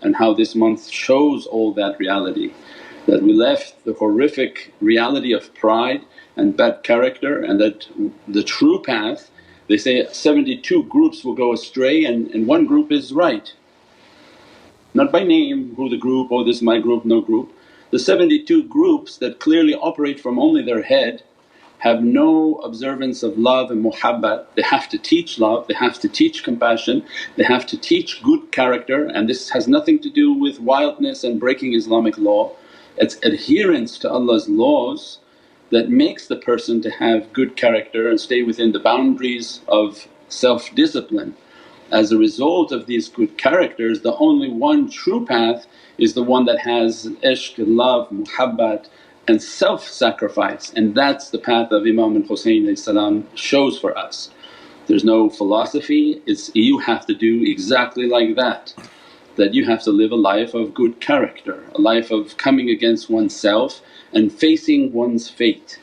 and how this month shows all that reality. That we left the horrific reality of pride and bad character, and that the true path, they say 72 groups will go astray and one group is right. Not by name, who the group, oh this is my group, no group. The 72 groups that clearly operate from only their head have no observance of love and muhabbat. They have to teach love, they have to teach compassion, they have to teach good character, and this has nothing to do with wildness and breaking Islamic law. It's adherence to Allah's laws that makes the person to have good character and stay within the boundaries of self-discipline. As a result of these good characters, the only one true path is the one that has ishq, love, muhabbat and self-sacrifice, and that's the path of Imam al-Husayn shows for us. There's no philosophy, it's you have to do exactly like that. That you have to live a life of good character, a life of coming against oneself and facing one's fate.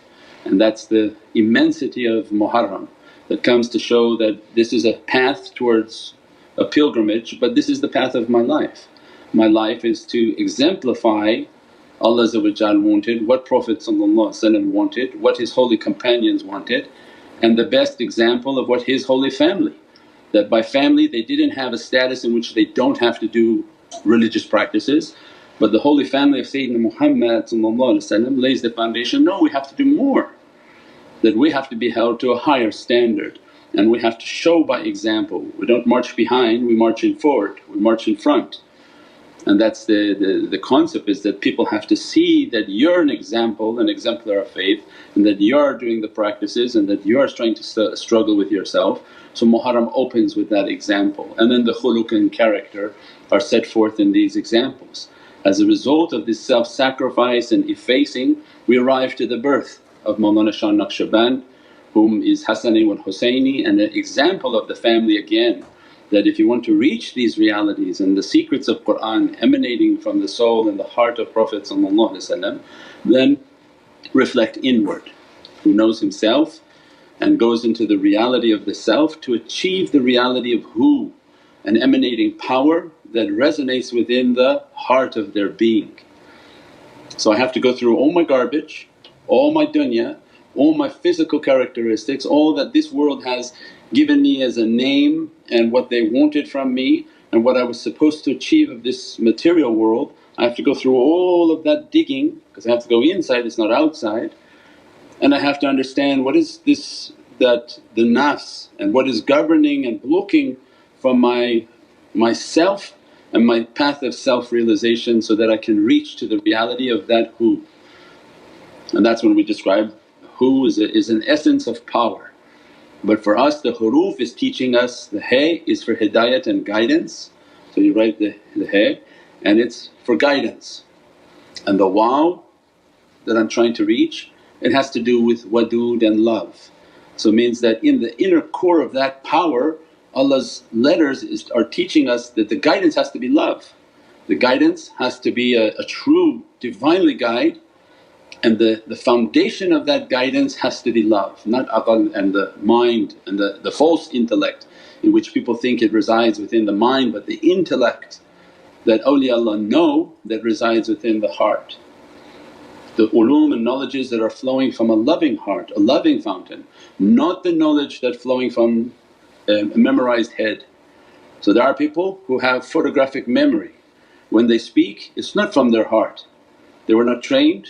And that's the immensity of Muharram that comes to show that this is a path towards a pilgrimage, but this is the path of my life. My life is to exemplify Allah wanted, what Prophet wanted, what his holy companions wanted, and the best example of what his holy family. That by family they didn't have a status in which they don't have to do religious practices, but the holy family of Sayyidina Muhammad lays the foundation, no we have to do more. That we have to be held to a higher standard and we have to show by example. We don't march behind, we march in forward, we march in front. And that's the concept, is that people have to see that you're an example, an exemplar of faith, and that you're doing the practices and that you're trying to struggle with yourself. So Muharram opens with that example, and then the khuluq and character are set forth in these examples. As a result of this self-sacrifice and effacing, we arrive to the birth of Mawlana Shah Naqshband, whom is Hassani wal Husayni, and an example of the family again. That if you want to reach these realities and the secrets of Qur'an emanating from the soul and the heart of Prophet then reflect inward. Who knows himself and goes into the reality of the self to achieve the reality of Hu, an emanating power that resonates within the heart of their being. So I have to go through all my garbage, all my dunya, all my physical characteristics, all that this world has given me as a name and what they wanted from me and what I was supposed to achieve of this material world. I have to go through all of that digging because I have to go inside, it's not outside. And I have to understand what is this, that the nafs, and what is governing and blocking from myself and my path of self-realization, so that I can reach to the reality of that Hu. And that's when we describe Hu is an essence of power. But for us the huruf is teaching us, the hay is for hidayat and guidance, so you write the hay and it's for guidance. And the waw that I'm trying to reach, it has to do with wadood and love. So it means that in the inner core of that power, Allah's letters are teaching us that the guidance has to be love. The guidance has to be a true Divinely guide, and the foundation of that guidance has to be love, not aql and the mind and the false intellect in which people think it resides within the mind, but the intellect that awliyaullah know that resides within the heart. The ulum and knowledges that are flowing from a loving heart, a loving fountain, not the knowledge that flowing from a memorized head. So there are people who have photographic memory, when they speak it's not from their heart, they were not trained.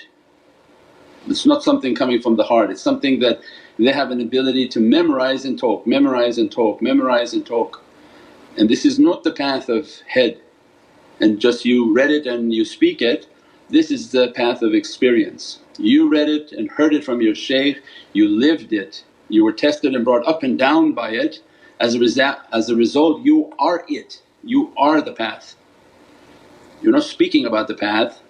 It's not something coming from the heart, it's something that they have an ability to memorize and talk, memorize and talk, memorize and talk. And this is not the path of head and just you read it and you speak it. This is the path of experience. You read it and heard it from your shaykh, you lived it, you were tested and brought up and down by it. As a result you are it, you are the path. You're not speaking about the path,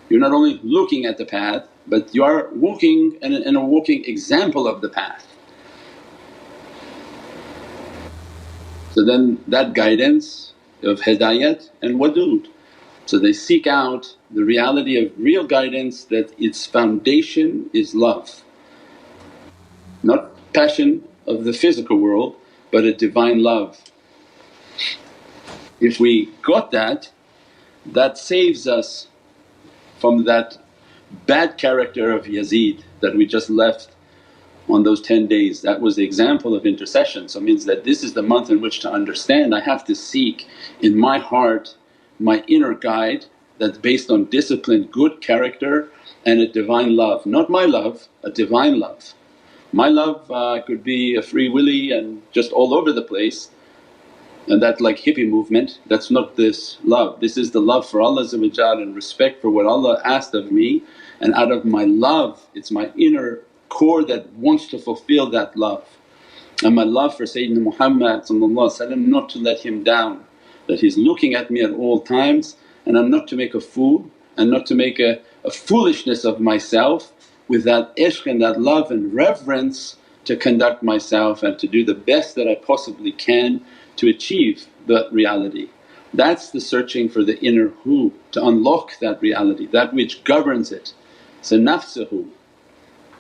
you're not only looking at the path, but you are walking and a walking example of the path. So then that guidance of hidayat and wadood. So they seek out the reality of real guidance, that its foundation is love. Not passion of the physical world but a divine love. If we got that, that saves us from that bad character of Yazid that we just left on those 10 days. That was the example of intercession. So it means that this is the month in which to understand I have to seek in my heart my inner guide that's based on discipline, good character and a divine love. Not my love, a divine love. My love could be a free willy and just all over the place, and that like hippie movement. That's not this love. This is the love for Allah and respect for what Allah asked of me, and out of my love it's my inner core that wants to fulfill that love. And my love for Sayyidina Muhammad not to let him down, that he's looking at me at all times, and I'm not to make a fool and not to make a foolishness of myself, with that ishq and that love and reverence to conduct myself and to do the best that I possibly can to achieve that reality. That's the searching for the inner who, to unlock that reality, that which governs it. So nafsuhu,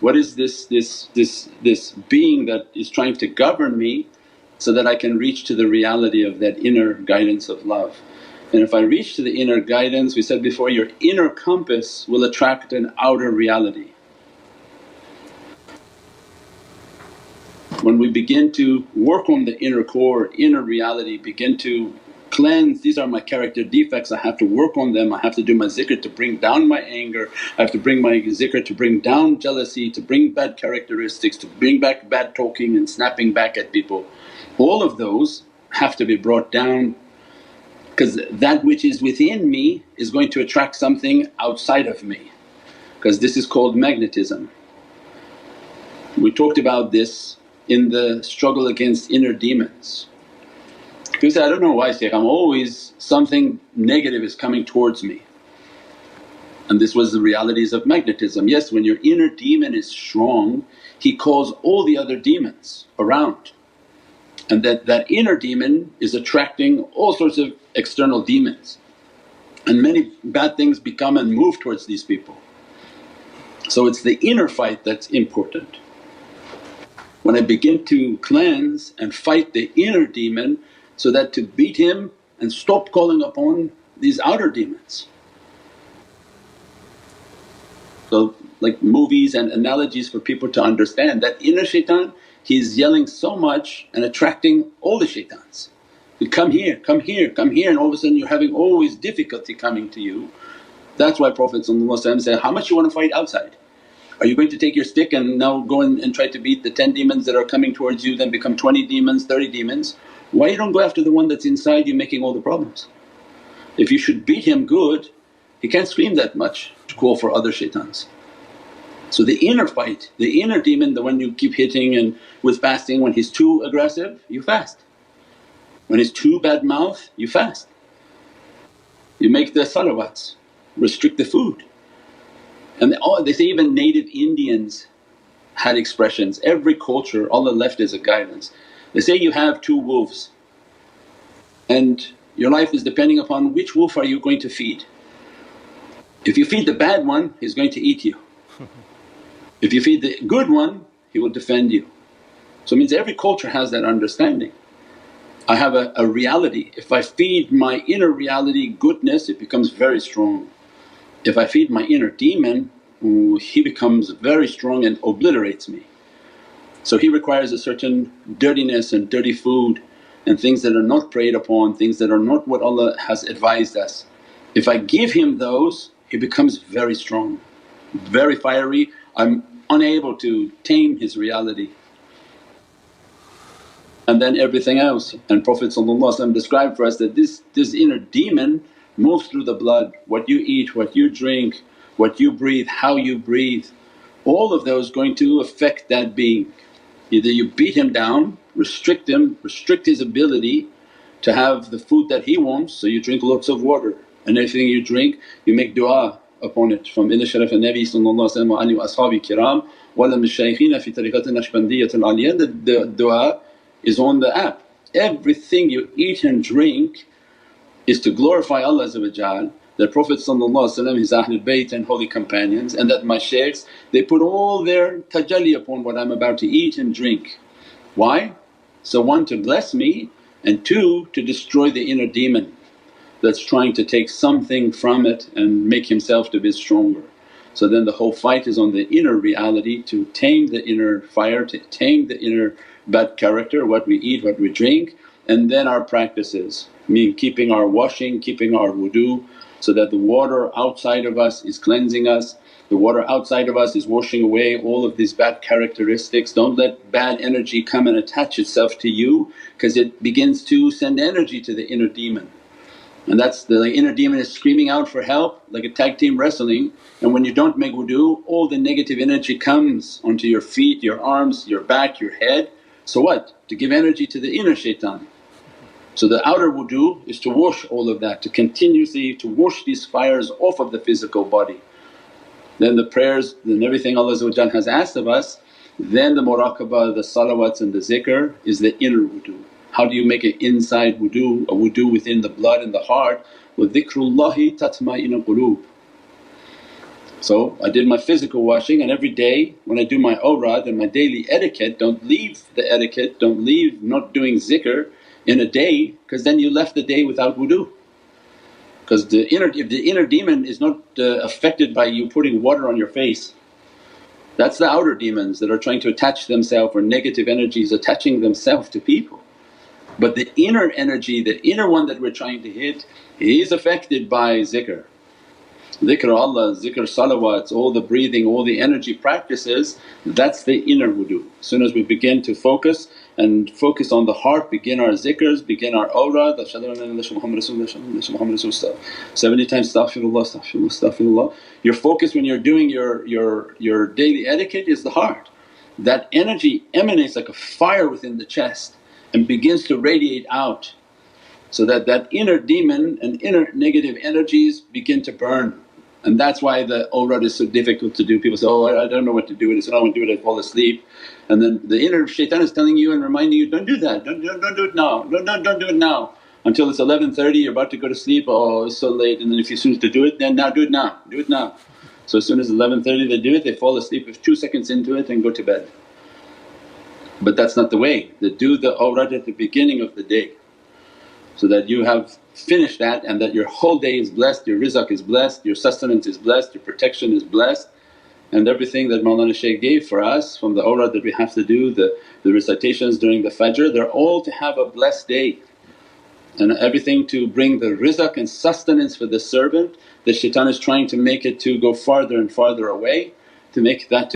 what is this being that is trying to govern me so that I can reach to the reality of that inner guidance of love. And if I reach to the inner guidance, we said before, your inner compass will attract an outer reality. When we begin to work on the inner core, inner reality, begin to cleanse, these are my character defects, I have to work on them, I have to do my zikr to bring down my anger, I have to bring my zikr to bring down jealousy, to bring bad characteristics, to bring back bad talking and snapping back at people. All of those have to be brought down, because that which is within me is going to attract something outside of me, because this is called magnetism. We talked about this in the struggle against inner demons. People say, I don't know why Shaykh, I'm always something negative is coming towards me. And this was the realities of magnetism. Yes, when your inner demon is strong, he calls all the other demons around, and that inner demon is attracting all sorts of external demons, and many bad things become and move towards these people. So it's the inner fight that's important. When I begin to cleanse and fight the inner demon, so that to beat him and stop calling upon these outer demons. So like movies and analogies for people to understand, that inner shaitan, he's yelling so much and attracting all the shaitans. You come here, come here, come here, and all of a sudden you're having always difficulty coming to you. That's why Prophet said, how much you want to fight outside? Are you going to take your stick and now go and try to beat the 10 demons that are coming towards you, then become 20 demons, 30 demons? Why you don't go after the one that's inside you making all the problems? If you should beat him good, he can't scream that much to call for other shaitans. So the inner fight, the inner demon, the one you keep hitting, and with fasting, when he's too aggressive you fast, when he's too bad mouth you fast. You make the salawats, restrict the food. And they say even native Indians had expressions, every culture Allah left as a guidance. They say you have 2 wolves and your life is depending upon which wolf are you going to feed. If you feed the bad one, he's going to eat you. If you feed the good one, he will defend you. So it means every culture has that understanding. I have a reality, if I feed my inner reality goodness, it becomes very strong. If I feed my inner demon, he becomes very strong and obliterates me. So he requires a certain dirtiness and dirty food and things that are not preyed upon, things that are not what Allah has advised us. If I give him those, he becomes very strong, very fiery, I'm unable to tame his reality. And then everything else, and Prophet described for us that this inner demon moves through the blood, what you eat, what you drink, what you breathe, how you breathe, all of those going to affect that being. Either you beat him down, restrict him, restrict his ability to have the food that he wants, so you drink lots of water, and everything you drink you make du'a upon it. From inna sharaf al-Nabi wa alihi wa ashabi kiram wala min shaykhina fi tariqat al-Naqshbandiyyah al-Aliyah, the du'a is on the app. Everything you eat and drink is to glorify Allah, that Prophet his Ahlul Bayt and holy companions, and that my shaykhs they put all their tajalli upon what I'm about to eat and drink. Why? So one, to bless me, and two, to destroy the inner demon. that's trying to take something from it and make himself to be stronger. So then the whole fight is on the inner reality to tame the inner fire, to tame the inner bad character, what we eat, what we drink, and then our practices, mean keeping our washing, keeping our wudu, so that the water outside of us is cleansing us, the water outside of us is washing away all of these bad characteristics. Don't let bad energy come and attach itself to you because it begins to send energy to the inner demon. And that's the inner demon is screaming out for help like a tag team wrestling, and when you don't make wudu all the negative energy comes onto your feet, your arms, your back, your head. So what? To give energy to the inner shaitan. So the outer wudu is to wash all of that, to continuously to wash these fires off of the physical body. Then the prayers and everything Allah has asked of us, then the muraqabah, the salawats and the zikr is the inner wudu. How do you make an inside wudu, a wudu within the blood and the heart? Wa dhikrullahi tatma'inul quloob. So I did my physical washing, and every day when I do my awrad and my daily etiquette, don't leave the etiquette, don't leave not doing zikr in a day, because then you left the day without wudu. Because if the inner demon is not affected by you putting water on your face, that's the outer demons that are trying to attach themselves, or negative energies attaching themselves to people. But the inner energy, the inner one that we're trying to hit, is affected by zikr. Zikr Allah, zikr salawats, all the breathing, all the energy practices, that's the inner wudu. As soon as we begin to focus and focus on the heart, begin our zikrs, begin our awrad, ashhadu an la ilaha illallah Muhammadur Rasulullah, ashhadu anna Muhammadur Rasulullah, 70 times astaghfirullah, astaghfirullah, astaghfirullah. Your focus when you're doing your daily etiquette is the heart. That energy emanates like a fire within the chest and begins to radiate out, so that that inner demon and inner negative energies begin to burn. And that's why the awrad is so difficult to do. People say, oh I don't know what to do with it, so I don't want to do it, I fall asleep. And then the inner shaitan is telling you and reminding you, don't do that, don't do it now, don't do it now. Until it's 11:30 you're about to go to sleep, oh it's so late, and then if you're supposed to do it then now do it now, do it now. So as soon as 11:30 they do it, they fall asleep if 2 seconds into it and go to bed. But that's not the way. They do the awrad at the beginning of the day, so that you have finished that and that your whole day is blessed, your rizq is blessed, your sustenance is blessed, your protection is blessed. And everything that Mawlana Shaykh gave for us from the awrad that we have to do, the recitations during the fajr, they're all to have a blessed day. And everything to bring the rizq and sustenance for the servant. The shaitan is trying to make it to go farther and farther away, to make that